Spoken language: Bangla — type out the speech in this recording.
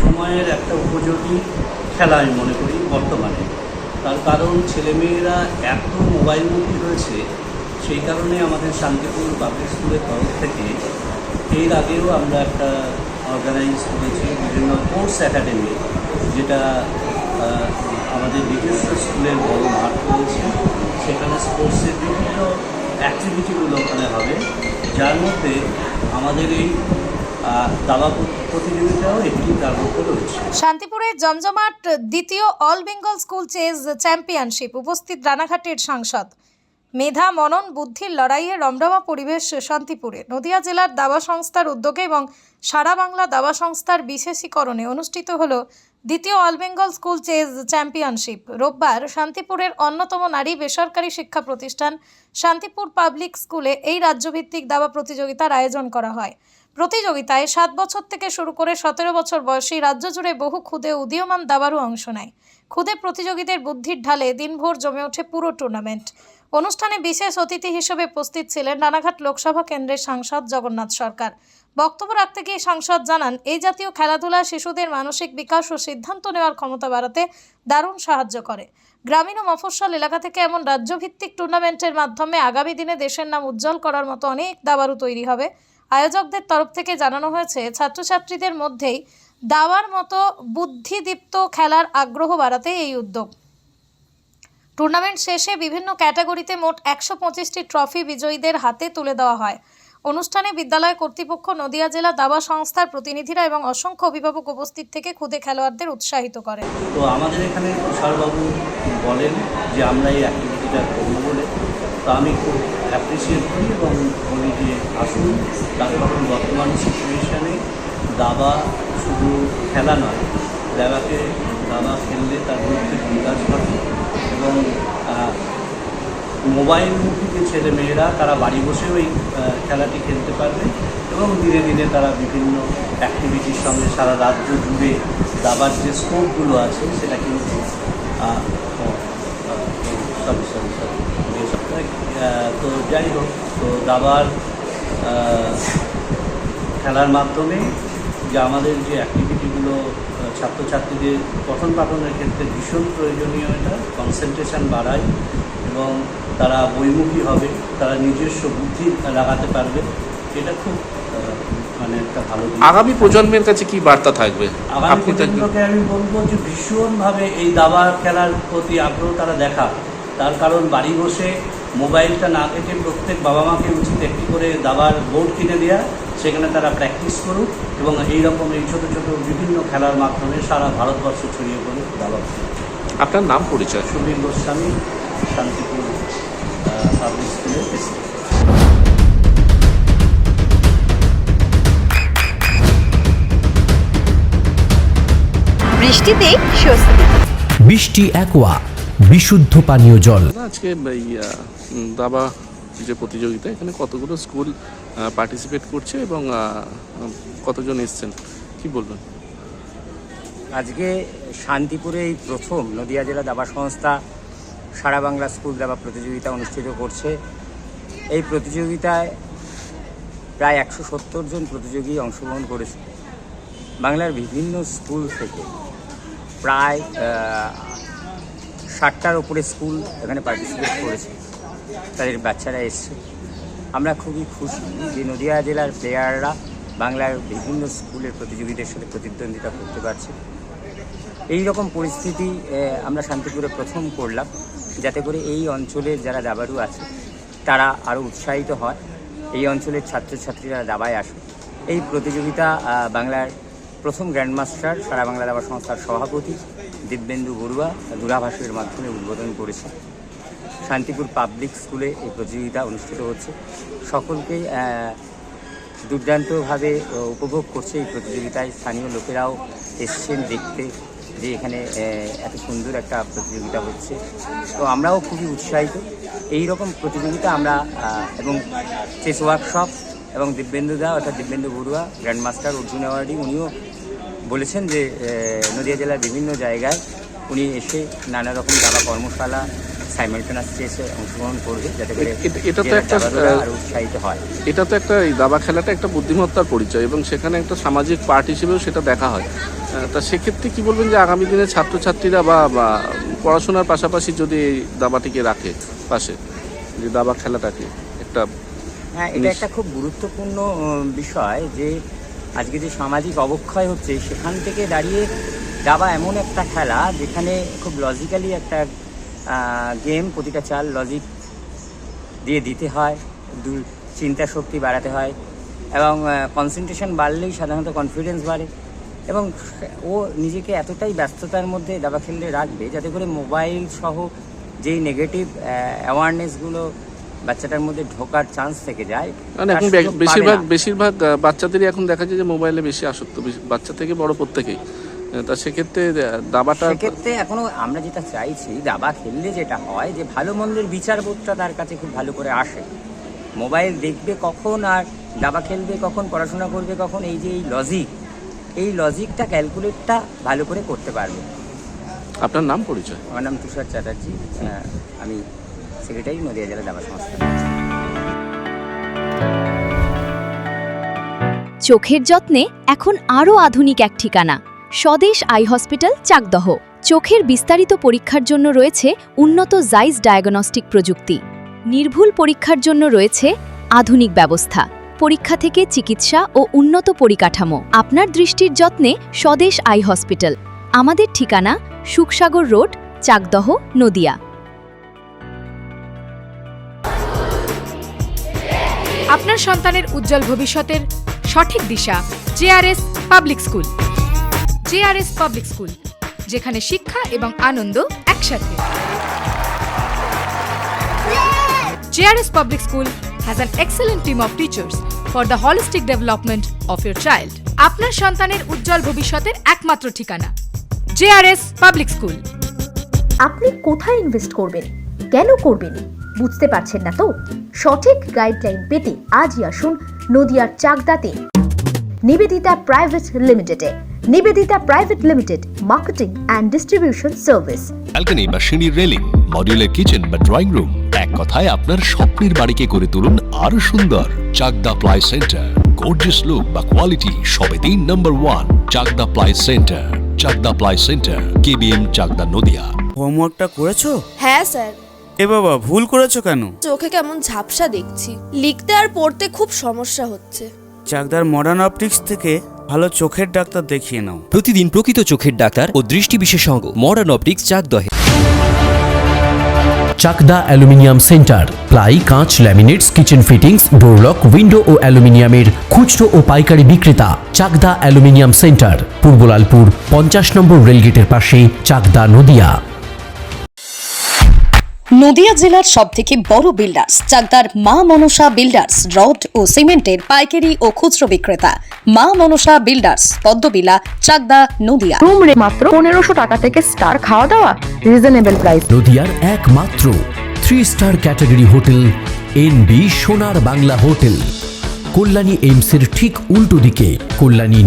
সময়ের একটা উপযোগী খেলা আমি মনে করি বর্তমানে। তার কারণ ছেলেমেয়েরা এত মোবাইলমুখী হয়েছে, সেই কারণে আমাদের শান্তিপুর পাবলিক স্কুলের তরফ থেকে এর আগেও আমরা একটা অর্গানাইজ করেছি বিভিন্ন স্পোর্টস একাডেমি, যেটা আমাদের নিজস্ব স্কুলের বড় মাঠ রয়েছে। সেখানে স্পোর্টসের বিভিন্ন অ্যাক্টিভিটিগুলো ওখানে হবে, যার মধ্যে আমাদের এই দাবা প্রতিযোগিতাও একটি তার মধ্যে রয়েছে। শান্তিপুরে জমজমাট দ্বিতীয় all Bengal school chess championship, উপস্থিত রানাঘাটের সাংসদ। মেধা মনন বুদ্ধির লড়াইয়ে রমরমা পরিবেশ শান্তিপুরে। নদিয়া জেলার দাবা সংস্থার উদ্যোগে এবং সারা বাংলা দাবা সংস্থার বিশেষীকরণে অনুষ্ঠিত হল দ্বিতীয় all Bengal school chess championship. রোববার শান্তিপুরের অন্যতম নারী বেসরকারি শিক্ষা প্রতিষ্ঠান শান্তিপুর পাবলিক স্কুলে এই রাজ্যভিত্তিক দাবা প্রতিযোগিতার আয়োজন করা হয়। প্রতিযোগিতায় 7 বছর থেকে শুরু করে 17 বছর বয়সী রাজ্য জুড়ে বহু ক্ষুদে উদীয়মান দাবারু অংশ নেয়। ক্ষুদে প্রতিযোগীদের বুদ্ধির ঢালে দিনভর জমে ওঠে পুরো টুর্নামেন্ট। অনুষ্ঠানে বিশেষ অতিথি হিসেবে উপস্থিত ছিলেন রানাঘাট লোকসভা কেন্দ্রের সাংসদ জগন্নাথ সরকার। বক্তব্য রাখতে গিয়ে সাংসদ জানান, এই জাতীয় খেলাধুলা শিশুদের মানসিক বিকাশ ও সিদ্ধান্ত নেওয়ার ক্ষমতা বাড়াতে দারুণ সাহায্য করে। গ্রামীণ ও মফস্বল এলাকা থেকে এমন রাজ্যভিত্তিক টুর্নামেন্টের মাধ্যমে আগামী দিনে দেশের নাম উজ্জ্বল করার মতো অনেক দাবারু তৈরি হবে। আয়োজকদের তরফ থেকে জানানো হয়েছে, ছাত্রছাত্রীদের মধ্যেই দাবার মতো বুদ্ধিদীপ্ত খেলার আগ্রহ বাড়াতে এই উদ্যোগ। টুর্নামেন্ট শেষে বিভিন্ন ক্যাটাগরিতে মোট 125টি ট্রফি বিজয়ীদের হাতে তুলে দেওয়া হয়। অনুষ্ঠানে বিদ্যালয় কর্তৃপক্ষ, নদিয়া জেলা দাবা সংস্থার প্রতিনিধিরা এবং অসংখ্য অভিভাবক উপস্থিত থেকে ক্ষুদে খেলোয়াড়দের উৎসাহিত করেন। তো আমাদের এখানে তুষারবাবু বলেন যে আমরা এই অ্যাক্টিভিটিটা করব বলে, তো আমি খুব অ্যাপ্রিসিয়েট করি এবং বলি যে আসুন। তার কারণ বর্তমান সিচুয়েশানে দাবা শুধু খেলা নয়, দাবা খেললে তার বুদ্ধির বিকাশ ঘটে এবং মোবাইলমুখী যে ছেলেমেয়েরা তারা বাড়ি বসেও এই খেলাটি খেলতে পারবে এবং ধীরে ধীরে তারা বিভিন্ন অ্যাক্টিভিটির সঙ্গে সারা রাজ্য জুড়ে দাবার যে স্কোপগুলো আছে সেটা কিন্তু তো যাই হোক, তো দাবার খেলার মাধ্যমে যে আমাদের যে অ্যাক্টিভিটিগুলো ছাত্রছাত্রীদের পঠন পাঠনের ক্ষেত্রে ভীষণ প্রয়োজনীয়, এটা কনসেন্ট্রেশন বাড়ায় এবং তারা বইমুখী হবে, তারা নিজস্ব বুদ্ধি লাগাতে পারবে। এটা খুব মানে একটা ভালো। আগামী প্রজন্মের কাছে কি বার্তা থাকবে? আগামী প্রজন্মকে আমি বলবো যে ভীষণভাবে এই দাবা খেলার প্রতি আগ্রহ তারা দেখা। তার কারণ বাড়ি বসে মোবাইলটা না থেকে প্রত্যেক বাবা মাকে উচিত একটি করে দাবার বোর্ড কিনে দেওয়া, সেখানে তারা প্র্যাকটিস করুক এবং এইরকম এই ছোটো ছোটো বিভিন্ন খেলার মাধ্যমে সারা ভারতবর্ষ ছড়িয়ে পড়ুক দাবা। আপনার নাম পরিচয়? সুবীর গোস্বামী, শান্তিপুর পাবলিক স্কুলের প্রেসিডেন্ট। বৃষ্টিতেই স্বস্তি। বৃষ্টি অ্যাকোয়া, বিশুদ্ধ পানীয় জল। আজকে এই দাবা যে প্রতিযোগিতা, এখানে কতগুলো স্কুল পার্টিসিপেট করছে এবং কতজন এসছেন, কি বলবেন? আজকে শান্তিপুরে এই প্রথম নদিয়া জেলা দাবা সংস্থা সারা বাংলা স্কুল দাবা প্রতিযোগিতা অনুষ্ঠিত করছে। এই প্রতিযোগিতায় প্রায় 170 জন প্রতিযোগী অংশগ্রহণ করেছে। বাংলার বিভিন্ন স্কুল থেকে প্রায় 60টার উপরে স্কুল এখানে পার্টিসিপেট করেছে, তাদের বাচ্চারা এসছে। আমরা খুবই খুশি যে নদিয়া জেলার প্লেয়াররা বাংলার বিভিন্ন স্কুলের প্রতিযোগীদের সাথে প্রতিদ্বন্দ্বিতা করতে পারছে। এই রকম পরিস্থিতি আমরা শান্তিপুরে প্রথম করলাম, যাতে করে এই অঞ্চলের যারা দাবারু আছে তারা আরও উৎসাহিত হয়, এই অঞ্চলের ছাত্রছাত্রীরা দাবায় আসে। এই প্রতিযোগিতা বাংলার প্রথম গ্র্যান্ডমাস্টার সারা বাংলা দাবা সংস্থার সভাপতি দিব্যেন্দু বড়ুয়া দূরাভাষের মাধ্যমে উদ্বোধন করেছে। শান্তিপুর পাবলিক স্কুলে এই প্রতিযোগিতা অনুষ্ঠিত হচ্ছে। সকলকেই দুর্দান্তভাবে উপভোগ করছে এই প্রতিযোগিতায়। স্থানীয় লোকেরাও এসছেন দেখতে যে এখানে এত সুন্দর একটা প্রতিযোগিতা হচ্ছে। তো আমরাও খুবই উৎসাহিত। এই রকম প্রতিযোগিতা আমরা এবং চেস ওয়ার্কশপ এবং দিব্যেন্দুদা অর্থাৎ দিব্যেন্দু বড়ুয়া গ্র্যান্ডমাস্টার অর্জুন অ্যাওয়ার্ডি, উনিও বলেছেন যে নদিয়া জেলার বিভিন্ন জায়গায় উনি এসে নানা রকম দাবা কর্মশালা সাইমালটেনাস চেসে অংশগ্রহণ করবে, যাতে করে এটা তো একটা আরও উৎসাহিত হয়। এটা তো একটা এই দাবা খেলাটা একটা বুদ্ধিমত্তার পরিচয় এবং সেখানে একটা সামাজিক পার্ট হিসেবেও সেটা দেখা হয়। তা সেক্ষেত্রে কি বলবেন যে আগামী দিনে ছাত্রছাত্রীরা বা পড়াশোনার পাশাপাশি যদি এই দাবাটিকে রাখে পাশে, যে দাবা খেলাটাকে একটা হ্যাঁ, এটা একটা খুব গুরুত্বপূর্ণ বিষয় যে আজকে যে সামাজিক অবক্ষয় হচ্ছে সেখান থেকে দাঁড়িয়ে দাবা এমন একটা খেলা যেখানে খুব লজিক্যালি একটা গেম, প্রতিটা চাল লজিক দিয়ে দিতে হয়, চিন্তা শক্তি বাড়াতে হয় এবং কনসেন্ট্রেশন বাড়লেই সাধারণত কনফিডেন্স বাড়ে এবং ও নিজেকে এতটাই ব্যস্ততার মধ্যে দাবা খেললে রাখবে যাতে করে মোবাইল সহ যেই নেগেটিভ অ্যাওয়ারনেসগুলো বাচ্চাটার মধ্যে ঢোকার চান্স থেকে যায়। মানে এখন বেশিরভাগ বাচ্চাদেরই এখন দেখা যায় যে মোবাইলে বেশি আসক্ত, বাচ্চা থেকে বড় প্রত্যেকেই। তা সেক্ষেত্রে সেক্ষেত্রে এখনো আমরা যেটা চাইছি, দাবা খেললে যেটা হয় যে ভালো মন্দের বিচারবোধটা তার কাছে খুব ভালো করে আসে। মোবাইল দেখবে কখন আর দাবা খেলবে কখন, পড়াশোনা করবে কখন, এই যে এই লজিকটা ক্যালকুলেটটা ভালো করে করতে পারবে। আপনার নাম পরিচয়? আমার নাম তুষার চ্যাটার্জি, আমি সেক্রেটারি নদিয়া জেলা দাবা সংস্থা। চোখের যত্নে এখন আরও আধুনিক এক ঠিকানা, স্বদেশ আই হসপিটাল, চাকদহ। চোখের বিস্তারিত পরীক্ষার জন্য রয়েছে উন্নত জাইস ডায়াগনস্টিক প্রযুক্তি। নির্ভুল পরীক্ষার জন্য রয়েছে আধুনিক ব্যবস্থা, পরীক্ষা থেকে চিকিৎসা ও উন্নত পরিকাঠামো। আপনার দৃষ্টির যত্নে স্বদেশ আই হসপিটাল। আমাদের ঠিকানা সুখসাগর রোড, চাকদহ, নদিয়া। আপনার সন্তানের উজ্জ্বল ভবিষ্যতের সঠিক দিশা JRS public school. JRS public school, যেখানে শিক্ষা এবং আনন্দ একসাথে। JRS public school has an excellent team of teachers for the holistic development of your child. আপনার সন্তানের উজ্জ্বল ভবিষ্যতের একমাত্র ঠিকানা জেআরএস পাবলিক স্কুল। আপনি কোথায় ইনভেস্ট করবেন, কেন করবেন, বুঝতে পারছেন না তো? সঠিক গাইডলাইন পেতে আজই আসুন নদিয়ার চাকদাতে নিবেদিতা প্রাইভেট লিমিটেডে। Nivedita private limited, marketing and distribution service. Balcony বা সিঁড়ির রেলিং, মডিউলার কিচেন বা ড্রয়িং রুম, এক কথায় আপনার স্বপ্নের বাড়িকে করে তুলুন আরো সুন্দর। Chakda ply centre, gorgeous look বা কোয়ালিটি সবেতেই number 1। Chakda ply centre, Chakda ply centre, KBM, Chakda, Nadia. হোমওয়ার্কটা করেছো? হ্যাঁ স্যার। এ বাবা, ভুল করেছো কেন? চোখে কেমন ঝাপসা দেখছি, লিখতে আর পড়তে খুব সমস্যা হচ্ছে। চাকদার মডার্ন অপটিক্স থেকে ভালো চোখের ডাক্তার দেখিয়ে নাও। প্রতিদিন প্রকৃত চোখের ডাক্তার ও দৃষ্টি বিশেষজ্ঞ মডার্ন অপটিক্স, চাকদহে। চাকদা অ্যালুমিনিয়াম সেন্টার, প্লাই, কাঁচ, laminates, kitchen fittings, door lock, window ও অ্যালুমিনিয়ামের খুচরো ও পাইকারি বিক্রেতা। চাকদা অ্যালুমিনিয়াম সেন্টার, পূর্ব লালপুর 50 নম্বর রেলগেটের পাশে, চাকদা, নদিয়া। নদিয়া জেলার সবথেকে বড় বিল্ডার্স চাকদার মা মনসা বিল্ডার্স, রড ও সিমেন্টের পাইকারি ও খুচরো বিক্রেতা। মা মনসা বিল্ডার্স, পদ্মবিলা, চাকদা, নদিয়া। রুম রে মাত্র 1500 টাকা থেকে স্টার, খাওয়া দাওয়া রিজনেবল প্রাইস। নদিয়ার একমাত্র 3 স্টার ক্যাটাগরি হোটেল NB সোনার বাংলা হোটেল, কল্যাণী এইমসের ঠিক উল্টো দিকে, কল্যাণী